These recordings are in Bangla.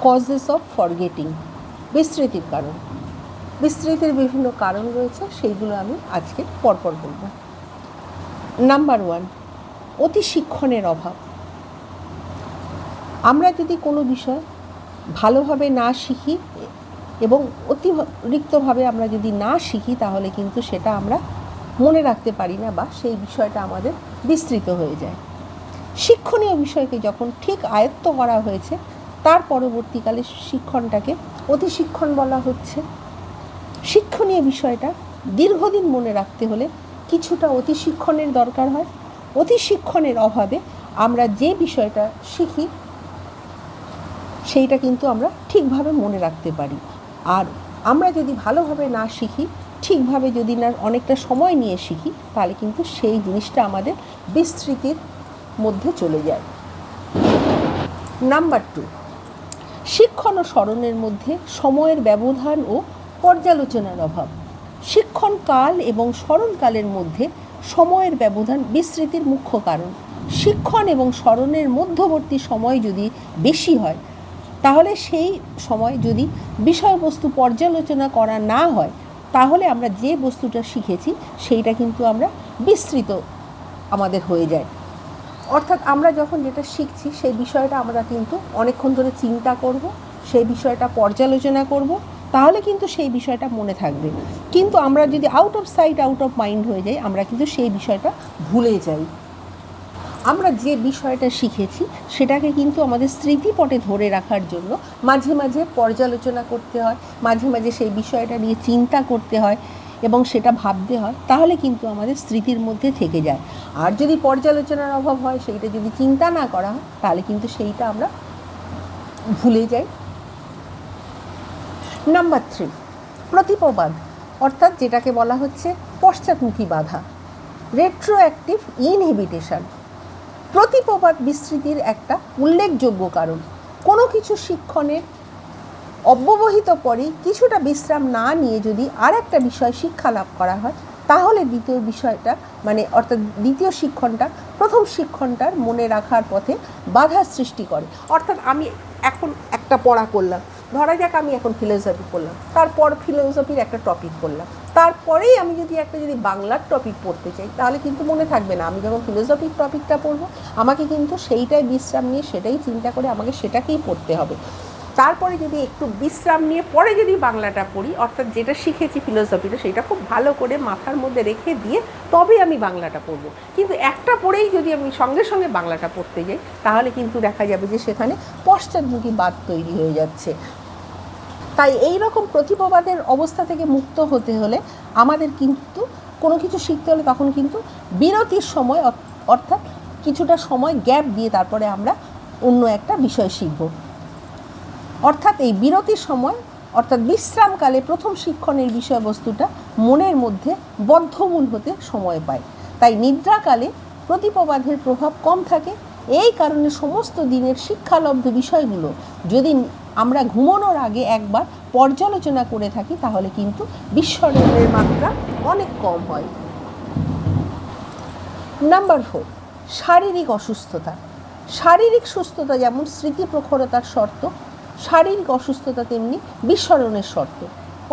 কজেস অফ ফরগেটিং, বিস্মৃতির কারণ। বিস্মৃতির বিভিন্ন কারণ রয়েছে, সেইগুলো আমি আজকে পরপর বলব। নাম্বার 1, অতি শিক্ষণের অভাব। আমরা যদি কোনো বিষয় ভালোভাবে না শিখি এবং অতিরিক্তভাবে আমরা যদি না শিখি, তাহলে কিন্তু সেটা আমরা মনে রাখতে পারি না বা সেই বিষয়টা আমাদের বিস্তৃত হয়ে যায়। শিক্ষণীয় বিষয়কে যখন ঠিক আয়ত্ত করা হয়েছে, তার পরবর্তীকালে শিক্ষণটাকে অতি শিক্ষণ বলা হচ্ছে। শিক্ষণীয় বিষয়টা দীর্ঘদিন মনে রাখতে হলে কিছুটা অতি শিক্ষণের দরকার হয়। অতি শিক্ষণের অভাবে আমরা যে বিষয়টা শিখি সেইটা কিন্তু আমরা ঠিকভাবে মনে রাখতে পারি। আর আমরা যদি ভালোভাবে না শিখি, ঠিকভাবে যদি না অনেকটা সময় নিয়ে শিখি, তাহলে কিন্তু সেই জিনিসটা আমাদের বিস্মৃতির মধ্যে চলে যায়। নাম্বার 2, শিক্ষণ ও স্মরণের মধ্যে সময়ের ব্যবধান ও পর্যালোচনার অভাব। শিক্ষণ কাল এবং স্মরণকালের মধ্যে সময়ের ব্যবধান বিস্মৃতির মুখ্য কারণ। শিক্ষণ এবং স্মরণের মধ্যবর্তী সময় যদি বেশি হয়, তাহলে সেই সময় যদি বিষয়বস্তু পর্যালোচনা করা না হয়, তাহলে আমরা যে বস্তুটা শিখেছি সেইটা কিন্তু আমরা বিস্মৃত আমাদের হয়ে যায়। অর্থাৎ আমরা যখন যেটা শিখছি সেই বিষয়টা আমরা কিন্তু অনেকক্ষণ ধরে চিন্তা করব, সেই বিষয়টা পর্যালোচনা করব, তাহলে কিন্তু সেই বিষয়টা মনে থাকবে। কিন্তু আমরা যদি out of sight out of mind হয়ে যাই, আমরা কিন্তু সেই বিষয়টা ভুলে যাই। আমরা যে বিষয়টা শিখেছি সেটাকে কিন্তু আমাদের স্মৃতিপটে ধরে রাখার জন্য মাঝে মাঝে পর্যালোচনা করতে হয়, মাঝে মাঝে সেই বিষয়টা নিয়ে চিন্তা করতে হয় এবং সেটা ভাবতে হয়, তাহলে কিন্তু আমাদের স্মৃতির মধ্যে থেকে যায়। আর যদি পর্যালোচনার অভাব হয়, সেইটা যদি চিন্তা না করা হয়, তাহলে কিন্তু সেইটা আমরা ভুলে যাই। নাম্বার 3, প্রতিপবাদ, অর্থাৎ যেটাকে বলা হচ্ছে পশ্চাৎমুখী বাধা, রেট্রোঅ্যাক্টিভ ইনহিবিটেশন। প্রতিপবাদ বিস্মৃতির একটা উল্লেখযোগ্য কারণ। কোনো কিছু শিক্ষণের অব্যবহিত পরেই কিছুটা বিশ্রাম না নিয়ে যদি আর একটা বিষয় শিক্ষা লাভ করা হয়, তাহলে দ্বিতীয় বিষয়টা অর্থাৎ দ্বিতীয় শিক্ষণটা প্রথম শিক্ষণটার মনে রাখার পথে বাধার সৃষ্টি করে। অর্থাৎ আমি এখন একটা পড়া করলাম, ধরা যাক আমি এখন ফিলোসফি পড়লাম, তারপর ফিলোসফির একটা টপিক পড়লাম, তারপরেই আমি যদি বাংলার টপিক পড়তে চাই, তাহলে কিন্তু মনে থাকবে না। আমি যখন ফিলোসফির টপিকটা পড়বো, আমাকে কিন্তু সেইটাই বিশ্রাম নিয়ে সেটাই চিন্তা করে আমাকে সেটাকেই পড়তে হবে। তারপরে যদি একটু বিশ্রাম নিয়ে পরে যদি বাংলাটা পড়ি, অর্থাৎ যেটা শিখেছি ফিলোসফিটা, সেটা খুব ভালো করে মাথার মধ্যে রেখে দিয়ে তবে আমি বাংলাটা পড়বো। কিন্তু একটা পড়েই যদি আমি সঙ্গে সঙ্গে বাংলাটা পড়তে যাই, তাহলে কিন্তু দেখা যাবে যে সেখানে পশ্চাৎমুখী বাদ তৈরি হয়ে যাচ্ছে। তাই এই রকম প্রতিপবাদের অবস্থা থেকে মুক্ত হতে হলে আমাদের কিন্তু কোনো কিছু শিখতে হলে তখন কিন্তু বিরতির সময়, অর্থাৎ কিছুটা সময় গ্যাপ দিয়ে তারপরে আমরা অন্য একটা বিষয় শিখব। অর্থাৎ এই বিরতির সময়, অর্থাৎ বিশ্রামকালে প্রথম শিক্ষণের বিষয়বস্তুটা মনের মধ্যে বদ্ধমূল হতে সময় পায়। তাই নিদ্রাকালে প্রতিপবাদের প্রভাব কম থাকে। এই কারণে সমস্ত দিনের শিক্ষালব্ধ বিষয়গুলো যদি আমরা ঘুমানোর আগে একবার পর্যালোচনা করে থাকি, তাহলে কিন্তু বিস্মরণের মাত্রা অনেক কম হয়। নাম্বার 4, শারীরিক অসুস্থতা। শারীরিক সুস্থতা যেমন স্মৃতি প্রখরতার শর্ত, শারীরিক অসুস্থতা তেমনি বিস্মরণের শর্ত।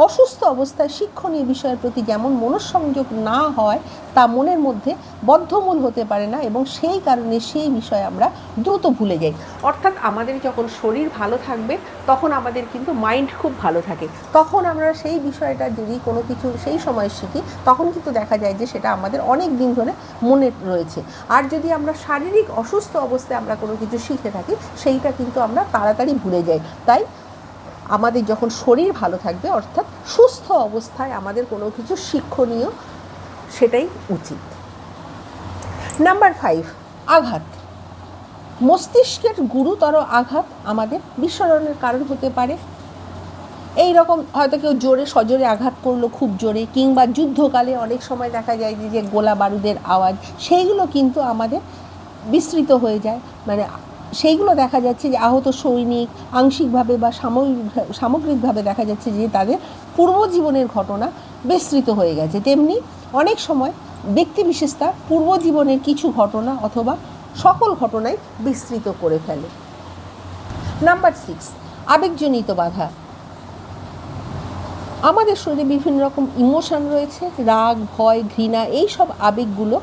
অসুস্থ অবস্থায় শিক্ষণীয় বিষয়ের প্রতি যেমন মনঃসংযোগ না হয়, তা মনের মধ্যে বদ্ধমূল হতে পারে না এবং সেই কারণে সেই বিষয় আমরা দ্রুত ভুলে যাই। অর্থাৎ আমাদের যখন শরীর ভালো থাকবে, তখন আমাদের কিন্তু মাইন্ড খুব ভালো থাকে। তখন আমরা সেই বিষয়টা যদি কোনো কিছু সেই সময় শিখি, তখন কিন্তু দেখা যায় যে সেটা আমাদের অনেক দিন ধরে মনে রয়েছে। আর যদি আমরা শারীরিক অসুস্থ অবস্থায় আমরা কোনো কিছু শিখে থাকি, সেইটা কিন্তু আমরা তাড়াতাড়ি ভুলে যাই। তাই আমাদের যখন শরীর ভালো থাকবে, অর্থাৎ সুস্থ অবস্থায় আমাদের কোনো কিছু শিক্ষণীয়, সেটাই উচিত। নাম্বার 5, আঘাত। মস্তিষ্কের গুরুতর আঘাত আমাদের বিস্মরণের কারণ হতে পারে। এই রকম হয়তো কেউ জোরে সজোরে আঘাত করলো, খুব জোরে, কিংবা যুদ্ধকালে অনেক সময় দেখা যায় যে গোলা বারুদের আওয়াজ, সেইগুলো কিন্তু আমাদের বিস্মৃত হয়ে যায়। সেইগুলো দেখা যাচ্ছে যে আহত সৈনিক আংশিকভাবে বা সামগ্রিকভাবে দেখা যাচ্ছে যে তাদের পূর্বজীবনের ঘটনা বিস্মৃত হয়ে গেছে। তেমনি অনেক সময় ব্যক্তিবিশেষ তার পূর্বজীবনের কিছু ঘটনা অথবা সকল ঘটনাই বিস্মৃত করে ফেলে। নাম্বার 6, আবেগজনিত বাধা। আমাদের শরীরে বিভিন্ন রকম ইমোশন রয়েছে, রাগ, ভয়, ঘৃণা, এই সব আবেগগুলো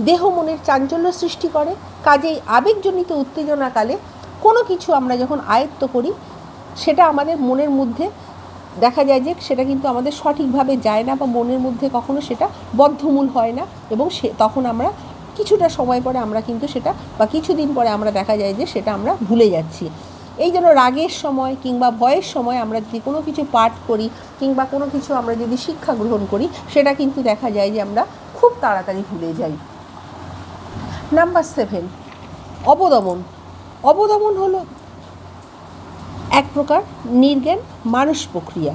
দেহ মনের চাঞ্চল্য সৃষ্টি করে। কাজেই আবেগজনিত উত্তেজনাকালে কোনো কিছু আমরা যখন আয়ত্ত করি, সেটা আমাদের মনের মধ্যে দেখা যায় যে সেটা কিন্তু আমাদের সঠিকভাবে যায় না, বা মনের মধ্যে কখনো সেটা বদ্ধমূল হয় না, এবং তখন আমরা কিছুটা সময় পরে আমরা কিন্তু সেটা, বা কিছুদিন পরে আমরা দেখা যায় যে সেটা আমরা ভুলে যাচ্ছি। এই জন্য রাগের সময় কিংবা ভয়ের সময় আমরা যদি কোনো কিছু পাঠ করি কিংবা কোনো কিছু আমরা যদি শিক্ষা গ্রহণ করি, সেটা কিন্তু দেখা যায় যে আমরা খুব তাড়াতাড়ি ভুলে যাই। নাম্বার 7, অবদমন। অবদমন হলো এক প্রকার নির্জ্ঞান মানস প্রক্রিয়া,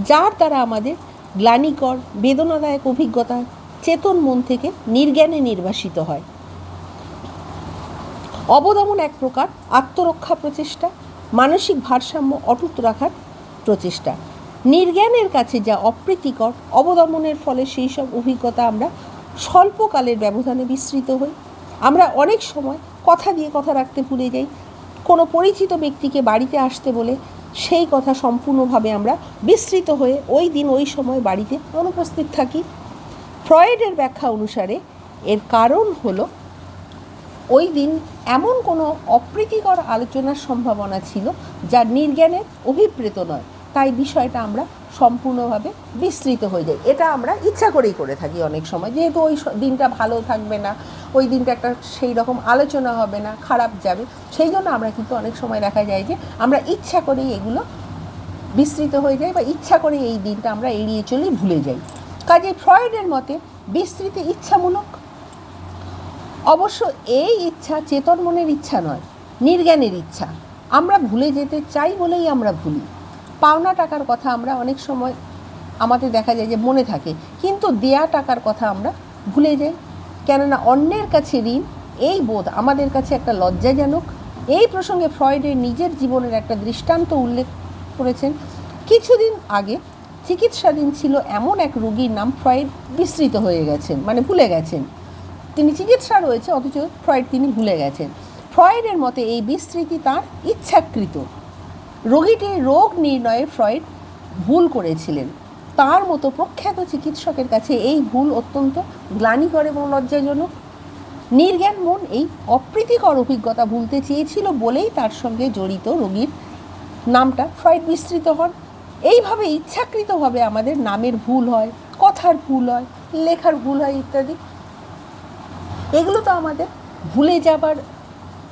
যার দ্বারা আমাদের গ্লানিকর বেদনাদায়ক অভিজ্ঞতা চেতন মন থেকে নির্জ্ঞানে নির্বাসিত হয়। অবদমন এক প্রকার আত্মরক্ষা প্রচেষ্টা, মানসিক ভারসাম্য অটুট রাখার প্রচেষ্টা। নির্জ্ঞানের কাছে যা অপ্রীতিকর, অবদমনের ফলে সেই সব অভিজ্ঞতা আমরা স্বল্পকালের ব্যবধানে বিস্মৃত হই। আমরা অনেক সময় কথা দিয়ে কথা রাখতে ভুলে যাই। কোনো পরিচিত ব্যক্তিকে বাড়িতে আসতে বলে সেই কথা সম্পূর্ণভাবে আমরা বিস্মৃত হয়ে ওই দিন ওই সময় বাড়িতে অনুপস্থিত থাকি। ফ্রয়েডের ব্যাখ্যা অনুসারে এর কারণ হলো ওই দিন এমন কোনো অপ্রীতিকর আলোচনার সম্ভাবনা ছিল যা নির্জ্ঞানের অভিপ্রেত নয়, তাই বিষয়টা আমরা সম্পূর্ণভাবে বিস্মৃত হয়ে যাই। এটা আমরা ইচ্ছা করেই করে থাকি অনেক সময়, যেহেতু ওই দিনটা ভালো থাকবে না, ওই দিনটা একটা সেই রকম আলোচনা হবে না, খারাপ যাবে, সেই জন্য আমরা কিন্তু অনেক সময় দেখা যায় যে আমরা ইচ্ছা করেই এগুলো বিস্মৃত হয়ে যাই, বা ইচ্ছা করে এই দিনটা আমরা এড়িয়ে চলেই ভুলে যাই। কাজেই ফ্রয়েডের মতে বিস্মৃতি ইচ্ছামূলক। অবশ্য এই ইচ্ছা চেতন মনের ইচ্ছা নয়, নির্জ্ঞানের ইচ্ছা। আমরা ভুলে যেতে চাই বলেই আমরা ভুলি। পাওনা টাকার কথা আমরা অনেক সময় আমাদের দেখা যায় যে মনে থাকে, কিন্তু দেয়া টাকার কথা আমরা ভুলে যাই। কেননা অন্যের কাছে ঋণ, এই বোধ আমাদের কাছে একটা লজ্জাজনক। এই প্রসঙ্গে ফ্রয়েডের নিজের জীবনের একটা দৃষ্টান্ত উল্লেখ করেছেন। কিছুদিন আগে চিকিৎসাধীন ছিল এমন এক রোগীর নাম ফ্রয়েড বিস্মৃত হয়ে গেছেন, মানে ভুলে গেছেন। তিনি চিকিৎসা রয়েছে, অথচ ফ্রয়েড তিনি ভুলে গেছেন। ফ্রয়েডের মতে এই বিস্মৃতি তাঁর ইচ্ছাকৃত। রোগীটির রোগ নির্ণয়ে ফ্রয়েড ভুল করেছিলেন। তার মতো প্রখ্যাত চিকিৎসকের কাছে এই ভুল অত্যন্ত গ্লানিকর এবং লজ্জাজনক। নির্জ্ঞান মন এই অপ্রীতিকর অভিজ্ঞতা ভুলতে চেয়েছিল বলেই তার সঙ্গে জড়িত রোগীর নামটা ফ্রয়েড বিস্মৃত হন। এইভাবে ইচ্ছাকৃতভাবে আমাদের নামের ভুল হয়, কথার ভুল হয়, লেখার ভুল হয় ইত্যাদি। এগুলো তো আমাদের ভুলে যাবার,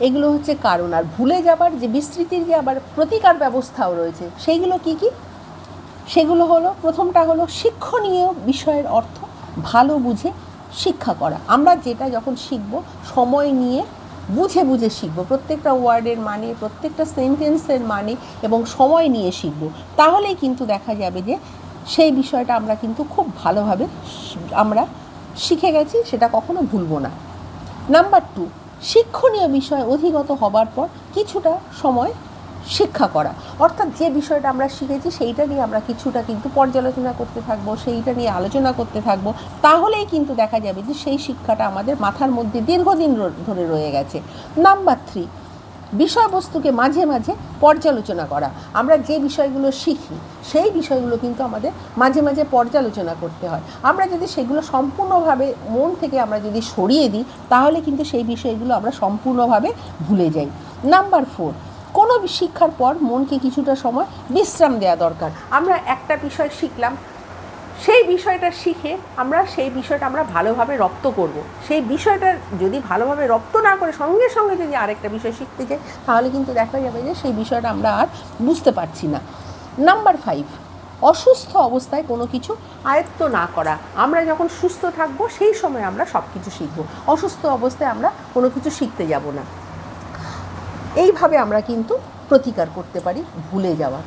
এগুলো হচ্ছে কারণ। আর ভুলে যাবার যে বিস্মৃতির যে আবার প্রতিকার ব্যবস্থাও রয়েছে, সেইগুলো কি কি? সেগুলো হলো, প্রথমটা হলো শিক্ষণীয় বিষয়ের অর্থ ভালো বুঝে শিক্ষা করা। আমরা যেটা যখন শিখব সময় নিয়ে বুঝে বুঝে শিখব, প্রত্যেকটা ওয়ার্ডের মানে, প্রত্যেকটা সেন্টেন্সের মানে, এবং সময় নিয়ে শিখব। তাহলেই কিন্তু দেখা যাবে যে সেই বিষয়টা আমরা কিন্তু খুব ভালোভাবে আমরা শিখে গেছি, সেটা কখনো ভুলব না। নাম্বার 2, শিক্ষণীয় বিষয় অধিগত হবার পর কিছুটা সময় শিক্ষা করা। অর্থাৎ যে বিষয়টা আমরা শিখেছি সেইটা নিয়ে আমরা কিছুটা কিন্তু পর্যালোচনা করতে থাকবো, সেইটা নিয়ে আলোচনা করতে থাকবো। তাহলেই কিন্তু দেখা যাবে যে সেই শিক্ষাটা আমাদের মাথার মধ্যে দীর্ঘদিন ধরে রয়ে গেছে। নাম্বার 3, বিষয়বস্তুকে মাঝে মাঝে পর্যালোচনা করা। আমরা যে বিষয়গুলো শিখি সেই বিষয়গুলো কিন্তু আমাদের মাঝে মাঝে পর্যালোচনা করতে হয়। আমরা যদি সেগুলো সম্পূর্ণভাবে মন থেকে আমরা যদি সরিয়ে দিই, তাহলে কিন্তু সেই বিষয়গুলো আমরা সম্পূর্ণভাবে ভুলে যাই। নাম্বার 4, কোনো শিক্ষার পর মনকে কিছুটা সময় বিশ্রাম দেওয়া দরকার। আমরা একটা বিষয় শিখলাম, সেই বিষয়টা শিখে সেই বিষয়টা আমরা ভালোভাবে রপ্ত করব। সেই বিষয়টা যদি ভালোভাবে রপ্ত না করে সঙ্গে সঙ্গে যদি আরেকটা বিষয় শিখতে যাই, তাহলে কিন্তু দেখা যাবে যে সেই বিষয়টা আমরা আর বুঝতে পারছি না। নাম্বার 5, অসুস্থ অবস্থায় কোনো কিছু আয়ত্ত না করা। আমরা যখন সুস্থ থাকব সেই সময় আমরা সব কিছু শিখব, অসুস্থ অবস্থায় আমরা কোনো কিছু শিখতে যাব না। এইভাবে আমরা কিন্তু প্রতিকার করতে পারি ভুলে যাওয়া।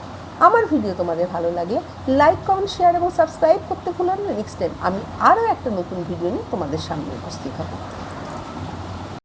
আমার ভিডিও তোমাদের ভালো লাগলে লাইক, কমেন্ট, শেয়ার এবং সাবস্ক্রাইব করতে ভুলো না। নেক্সট টাইম আমি আরও একটা নতুন ভিডিও নিয়ে তোমাদের সামনে উপস্থিত হব।